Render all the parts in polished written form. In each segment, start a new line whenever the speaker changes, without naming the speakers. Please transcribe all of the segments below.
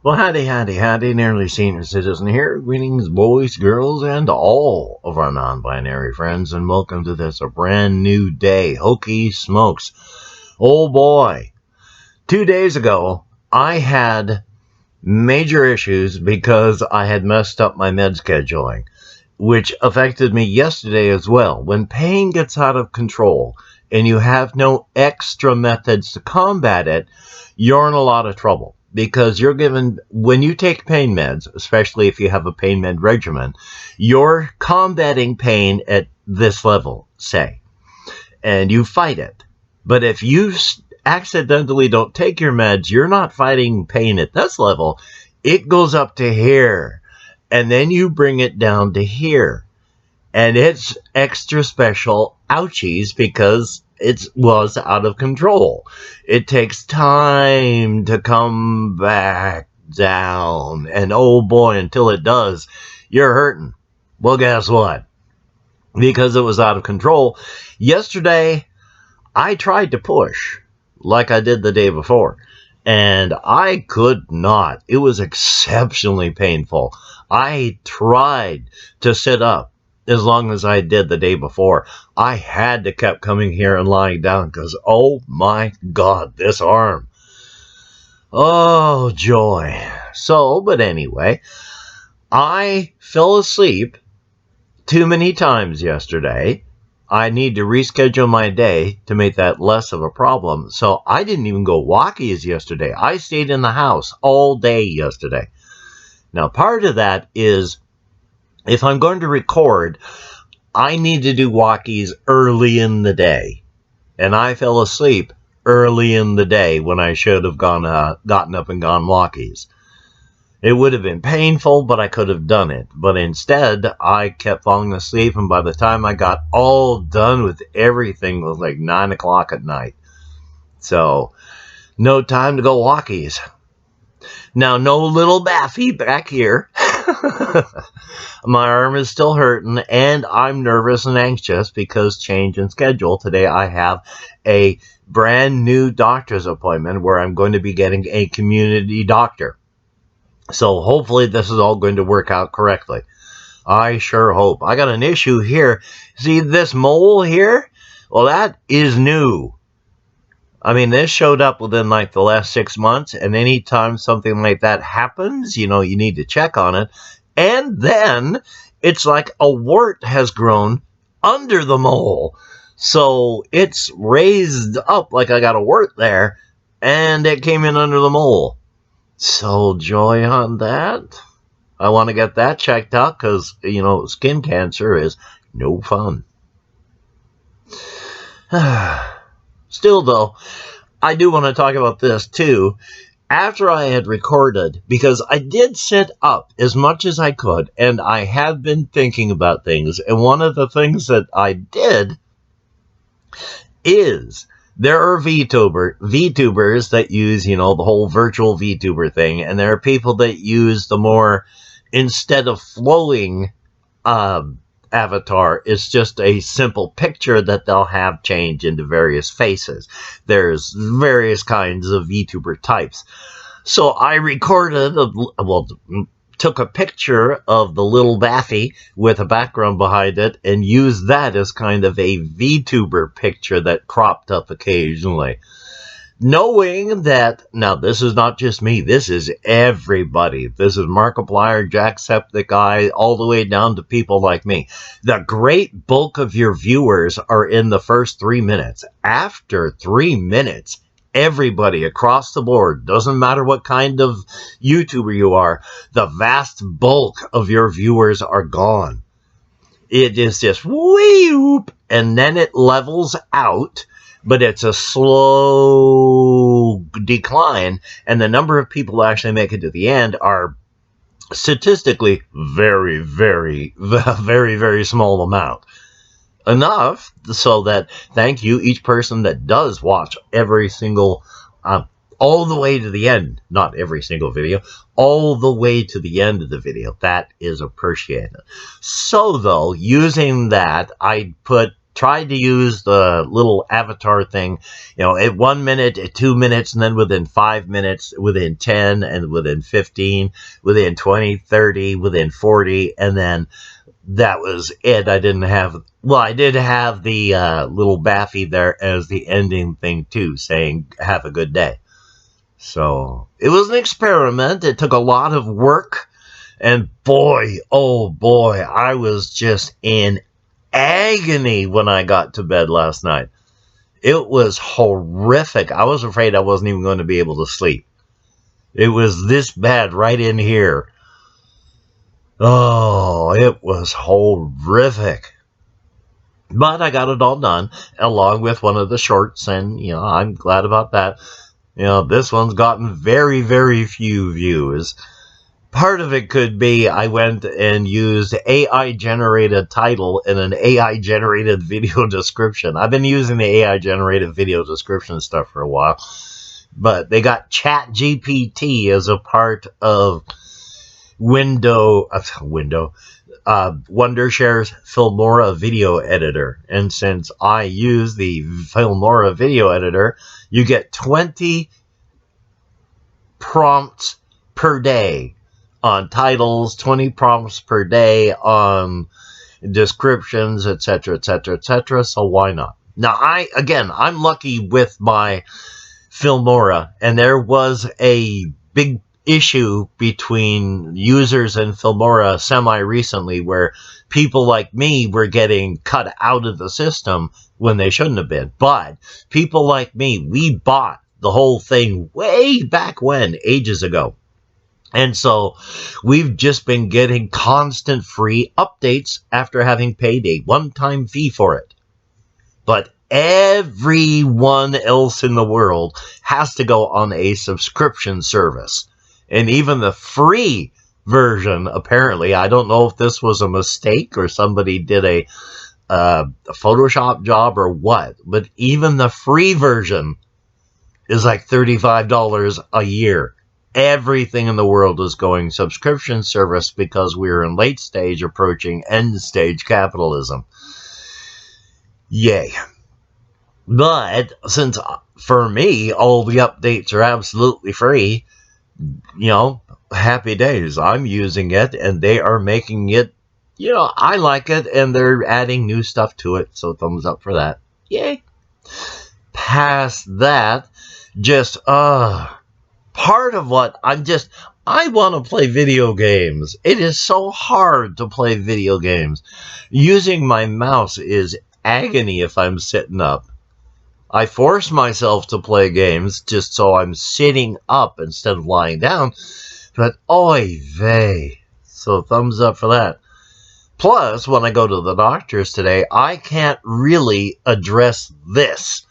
Well, howdy, howdy, howdy, nearly senior citizen here. Greetings, boys, girls, and all of our non-binary friends, and welcome to this a brand new day. Hokey smokes. Oh boy. 2 days ago, I had major issues because I had messed up my med scheduling, which affected me yesterday as well. When pain gets out of control and you have no extra methods to combat it, you're in a lot of trouble because you're given, when you take pain meds, especially if you have a pain med regimen, you're combating pain at this level, say, and you fight it. But if you accidentally don't take your meds, you're not fighting pain at this level. It goes up to here, and then you bring it down to here. And it's extra special ouchies because it was out of control. It takes time to come back down. And oh boy, until it does, you're hurting. Well, guess what? Because it was out of control, yesterday I tried to push like I did the day before. And I could not. It was exceptionally painful. I tried to sit up as long as I did the day before. I had to keep coming here and lying down because, oh my God, this arm. Oh, joy. So, but anyway, I fell asleep too many times yesterday. I need to reschedule my day to make that less of a problem. So I didn't even go walkies yesterday. I stayed in the house all day yesterday. Now, part of that is if I'm going to record, I need to do walkies early in the day. And I fell asleep early in the day when I should have gotten up and gone walkies. It would have been painful, but I could have done it. But instead, I kept falling asleep, and by the time I got all done with everything, it was like 9 o'clock at night. So, no time to go walkies. Now, no little Baffy back here. My arm is still hurting, and I'm nervous and anxious because change in schedule. Today I have a brand new doctor's appointment where I'm going to be getting a community doctor. So hopefully this is all going to work out correctly. I sure hope. I got an issue here. See this mole here? Well, that is new. I mean, this showed up within like the last 6 months, and anytime something like that happens, you need to check on it. And then it's like a wart has grown under the mole. So it's raised up like I got a wart there, and it came in under the mole. So joy on that. I want to get that checked out because, skin cancer is no fun. Still, though, I do want to talk about this, too. After I had recorded, because I did sit up as much as I could, and I have been thinking about things, and one of the things that I did is there are VTubers that use, the whole virtual VTuber thing, and there are people that use the more, instead of flowing avatar, it's just a simple picture that they'll have change into various faces. There's various kinds of VTuber types. So I recorded, took a picture of the little Baffy with a background behind it and used that as kind of a VTuber picture that cropped up occasionally. Knowing that, now this is not just me, this is everybody. This is Markiplier, Jacksepticeye, all the way down to people like me. The great bulk of your viewers are in the first 3 minutes. After 3 minutes, everybody across the board, doesn't matter what kind of YouTuber you are, the vast bulk of your viewers are gone. It is just whoop, and then it levels out, but it's a slow decline, and the number of people who actually make it to the end are statistically very, very, very, very small amount. Enough so that, thank you, each person that does watch every single, all the way to the end, not every single video, all the way to the end of the video. That is appreciated. So, though, using that, I put tried to use the little avatar thing, at 1 minute, at 2 minutes, and then within 5 minutes, within 10, and within 15, within 20, 30, within 40, and then that was it. I did have the little Baffy there as the ending thing too, saying, have a good day. So it was an experiment. It took a lot of work. And boy, oh boy, I was just in agony when I got to bed last night. It was horrific. I was afraid I wasn't even going to be able to sleep. It was this bad right in here. Oh, it was horrific. But I got it all done, along with one of the shorts, and, I'm glad about that. This one's gotten very, very few views. Part of it could be I went and used AI-generated title and an AI-generated video description. I've been using the AI-generated video description stuff for a while, but they got ChatGPT as a part of Wondershare's Filmora video editor. And since I use the Filmora video editor, you get 20 prompts per day on titles, 20 prompts per day on descriptions, etc., etc., etc. So why not? Now, I'm lucky with my Filmora, and there was a big issue between users and Filmora semi-recently where people like me were getting cut out of the system when they shouldn't have been. But people like me, we bought the whole thing way back when, ages ago. And so we've just been getting constant free updates after having paid a one-time fee for it. But everyone else in the world has to go on a subscription service. And even the free version, apparently, I don't know if this was a mistake or somebody did a Photoshop job or what, but even the free version is like $35 a year. Everything in the world is going subscription service because we're in late stage approaching end stage capitalism. Yay. But since for me, all the updates are absolutely free, happy days. I'm using it and they are making it, I like it and they're adding new stuff to it. So thumbs up for that. Yay. Past that, just, part of what I want to play video games. It is so hard to play video games. Using my mouse is agony if I'm sitting up. I force myself to play games just so I'm sitting up instead of lying down. But oy vey. So thumbs up for that. Plus, when I go to the doctors today, I can't really address this.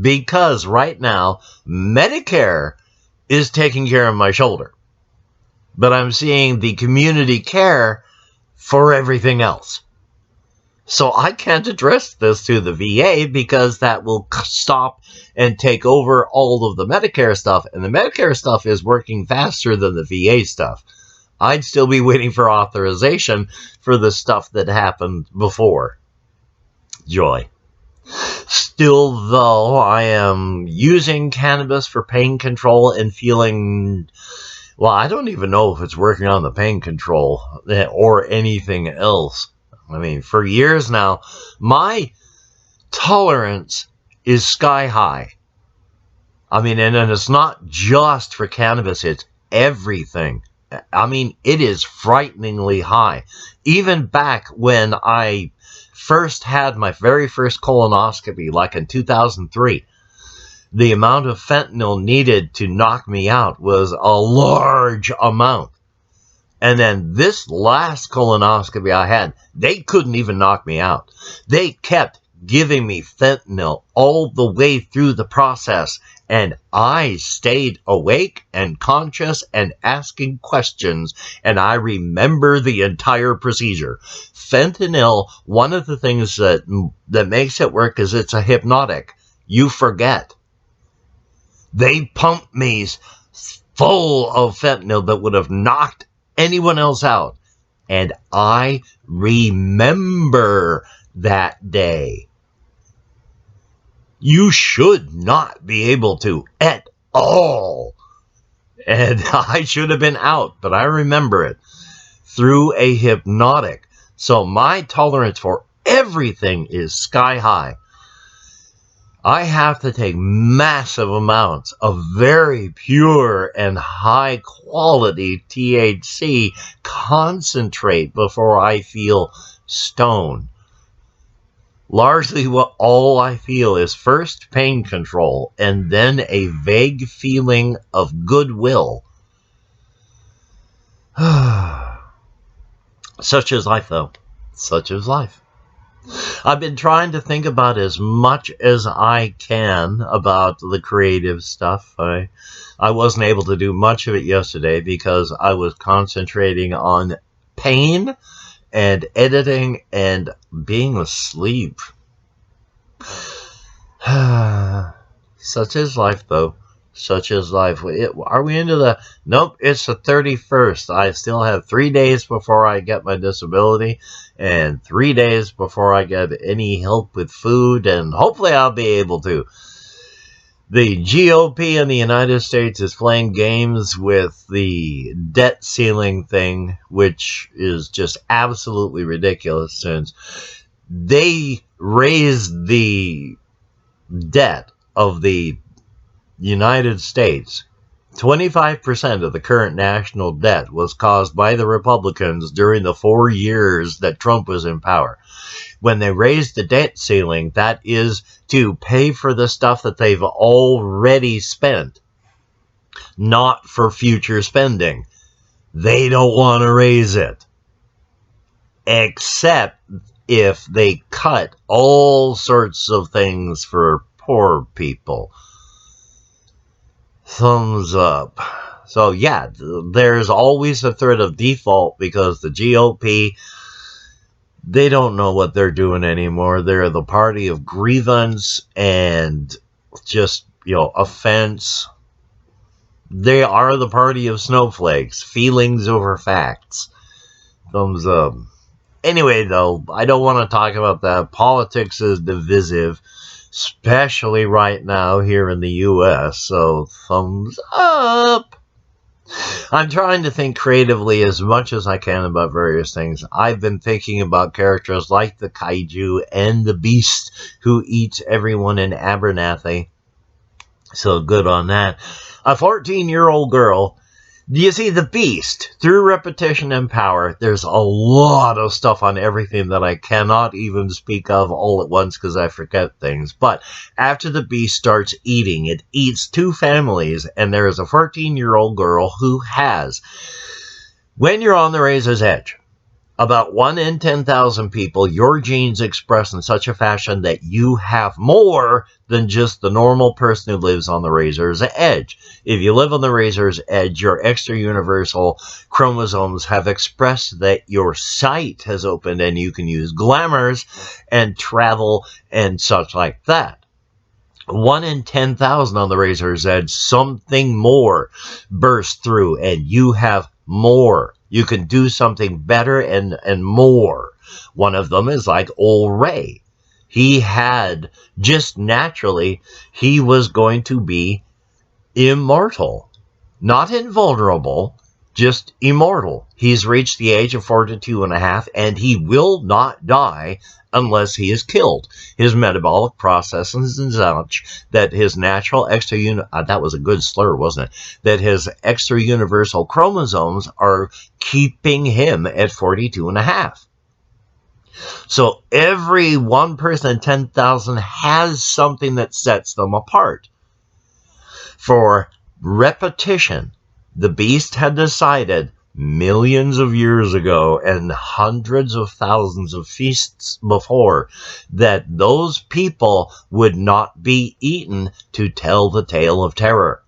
Because right now, Medicare is taking care of my shoulder. But I'm seeing the community care for everything else. So I can't address this to the VA because that will stop and take over all of the Medicare stuff. And the Medicare stuff is working faster than the VA stuff. I'd still be waiting for authorization for the stuff that happened before. Joy. Still, though, I am using cannabis for pain control and feeling, well, I don't even know if it's working on the pain control or anything else. I mean, for years now, my tolerance is sky high. I mean, and it's not just for cannabis, it's everything. I mean, it is frighteningly high. Even back when I first had my very first colonoscopy, like in 2003, the amount of fentanyl needed to knock me out was a large amount. And then this last colonoscopy I had, they couldn't even knock me out. They kept giving me fentanyl all the way through the process. And I stayed awake and conscious and asking questions. And I remember the entire procedure. Fentanyl, one of the things that makes it work is it's a hypnotic. You forget. They pumped me full of fentanyl that would have knocked anyone else out. And I remember that day. You should not be able to at all. And I should have been out, but I remember it through a hypnotic. So my tolerance for everything is sky high. I have to take massive amounts of very pure and high quality THC concentrate before I feel stoned. Largely all I feel is first pain control and then a vague feeling of goodwill. Such is life, though. Such is life. I've been trying to think about as much as I can about the creative stuff. I wasn't able to do much of it yesterday because I was concentrating on pain and editing and being asleep. Such is life, though. Such is life. Are we into the... Nope, it's the 31st. I still have 3 days before I get my disability and 3 days before I get any help with food, and hopefully I'll be able to. The GOP in the United States is playing games with the debt ceiling thing, which is just absolutely ridiculous since they raised the debt of the United States. 25% of the current national debt was caused by the Republicans during the 4 years that Trump was in power. When they raised the debt ceiling, that is to pay for the stuff that they've already spent, not for future spending. They don't want to raise it, except if they cut all sorts of things for poor people. Thumbs up. So yeah, there's always a threat of default because the GOP, they don't know what they're doing anymore. They're the party of grievance and just, offense. They are the party of snowflakes, feelings over facts. Thumbs up. Anyway, though, I don't want to talk about that. Politics is divisive, especially right now here in the U.S., so thumbs up. I'm trying to think creatively as much as I can about various things. I've been thinking about characters like the kaiju and the beast who eats everyone in Abernathy. So good on that. A 14-year-old girl. You see, the beast, through repetition and power, there's a lot of stuff on everything that I cannot even speak of all at once because I forget things. But after the beast starts eating, it eats 2 families, and there is a 14-year-old girl who has, when you're on the razor's edge, about 1 in 10,000 people, your genes express in such a fashion that you have more than just the normal person who lives on the razor's edge. If you live on the razor's edge, your extra-universal chromosomes have expressed that your sight has opened and you can use glamours and travel and such like that. 1 in 10,000 on the razor's edge, something more bursts through and you have more. You can do something better and more. One of them is like old Ray. He had, just naturally, he was going to be immortal. Not invulnerable, just immortal. He's reached the age of 42.5, and he will not die unless he is killed. His metabolic processes and such that his natural that was a good slur, wasn't it? That his extra universal chromosomes are keeping him at 42.5. So every 1 person in 10,000 has something that sets them apart. For repetition, the beast had decided millions of years ago and hundreds of thousands of feasts before that those people would not be eaten to tell the tale of terror.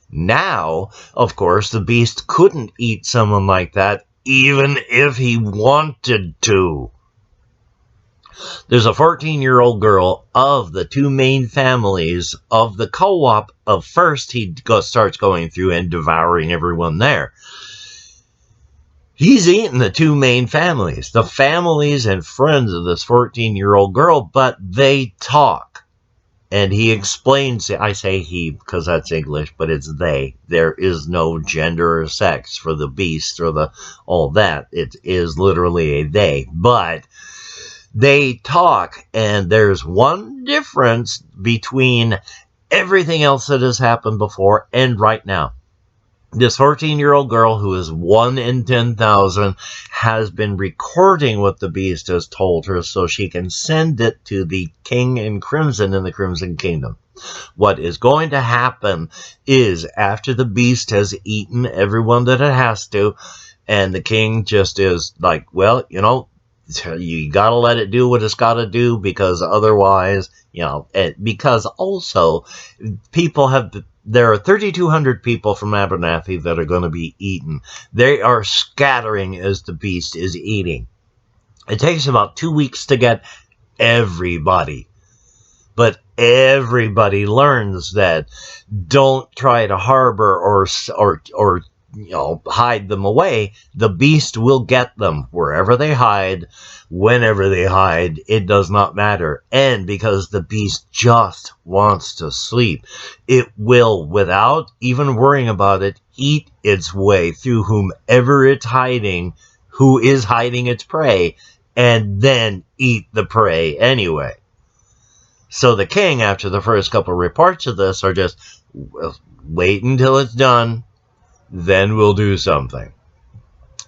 Now, of course, the beast couldn't eat someone like that even if he wanted to. There's a 14-year-old girl of the 2 main families of the co-op of first he starts going through and devouring everyone there. He's eaten the two main families, the families and friends of this 14-year-old girl, but they talk. And he explains, I say he because that's English, but it's they. There is no gender or sex for the beast or all that. It is literally a they. But they talk, and there's one difference between everything else that has happened before and right now. This 14-year-old girl, who is 1 in 10,000, has been recording what the beast has told her so she can send it to the king in Crimson in the Crimson Kingdom. What is going to happen is, after the beast has eaten everyone that it has to, and the king just is like, well, you gotta let it do what it's gotta do, because otherwise, because also there are 3,200 people from Abernathy that are going to be eaten. They are scattering as the beast is eating. It takes about 2 weeks to get everybody. But everybody learns that don't try to harbor or hide them away. The beast will get them wherever they hide, whenever they hide. It does not matter. And because the beast just wants to sleep, it will, without even worrying about it, eat its way through whomever it's hiding, who is hiding its prey, and then eat the prey anyway. So the king, after the first couple reports of this, are just, wait until it's done, then we'll do something.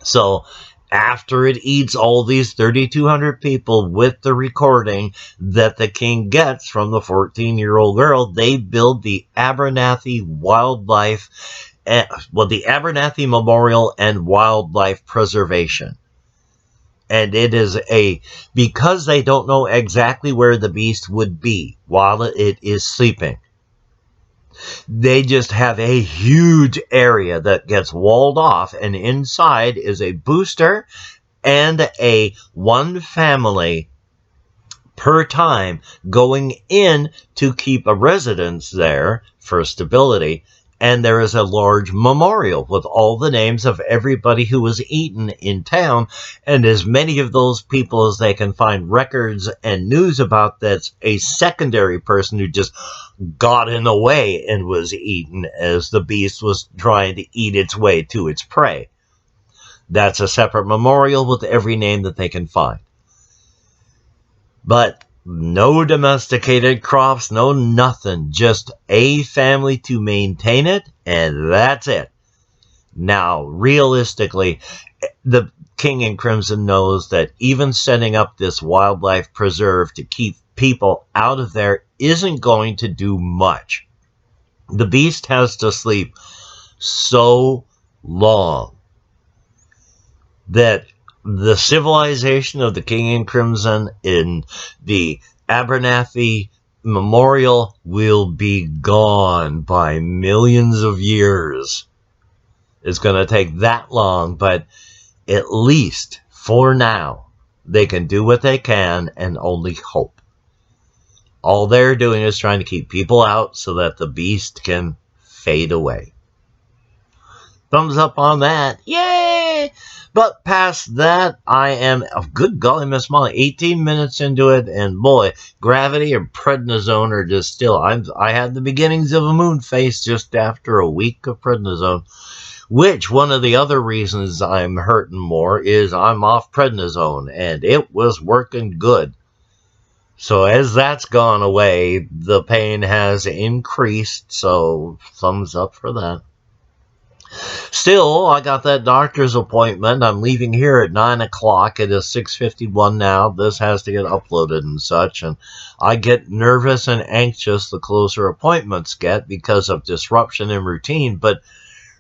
So after it eats all these 3,200 people with the recording that the king gets from the 14-year-old girl, they build the Abernathy the Abernathy Memorial and Wildlife Preservation. And it is because they don't know exactly where the beast would be while it is sleeping. They just have a huge area that gets walled off, and inside is a booster and one family per time going in to keep a residence there for stability. And there is a large memorial with all the names of everybody who was eaten in town, and as many of those people as they can find records and news about. That's a secondary person who just got in the way and was eaten as the beast was trying to eat its way to its prey. That's a separate memorial with every name that they can find. But no domesticated crops, no nothing, just a family to maintain it, and that's it. Now, realistically, the King in Crimson knows that even setting up this wildlife preserve to keep people out of there isn't going to do much. The beast has to sleep so long that the civilization of the King in Crimson in the Abernathy Memorial will be gone by millions of years. It's going to take that long, but at least for now, they can do what they can and only hope. All they're doing is trying to keep people out so that the beast can fade away. Thumbs up on that. Yay! But past that, I am, good golly, Miss Molly, 18 minutes into it, and boy, gravity and prednisone are just still, I had the beginnings of a moon face just after a week of prednisone, which one of the other reasons I'm hurting more is I'm off prednisone, and it was working good. So as that's gone away, the pain has increased, so thumbs up for that. Still, I got that doctor's appointment. I'm leaving here at 9 o'clock. It is 6:51 now. This has to get uploaded and such. And I get nervous and anxious the closer appointments get because of disruption in routine. But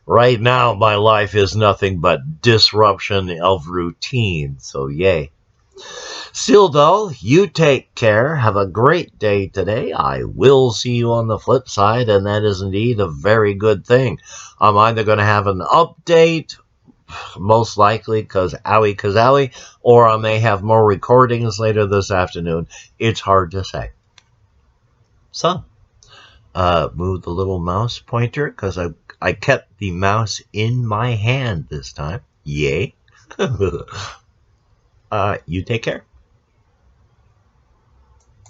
right now, my life is nothing but disruption of routine. So, yay. Still, though, you take care. Have a great day today. I will see you on the flip side, and that is indeed a very good thing. I'm either going to have an update, most likely, because owie kazowie, or I may have more recordings later this afternoon. It's hard to say. So, move the little mouse pointer, because I kept the mouse in my hand this time. Yay. You take care.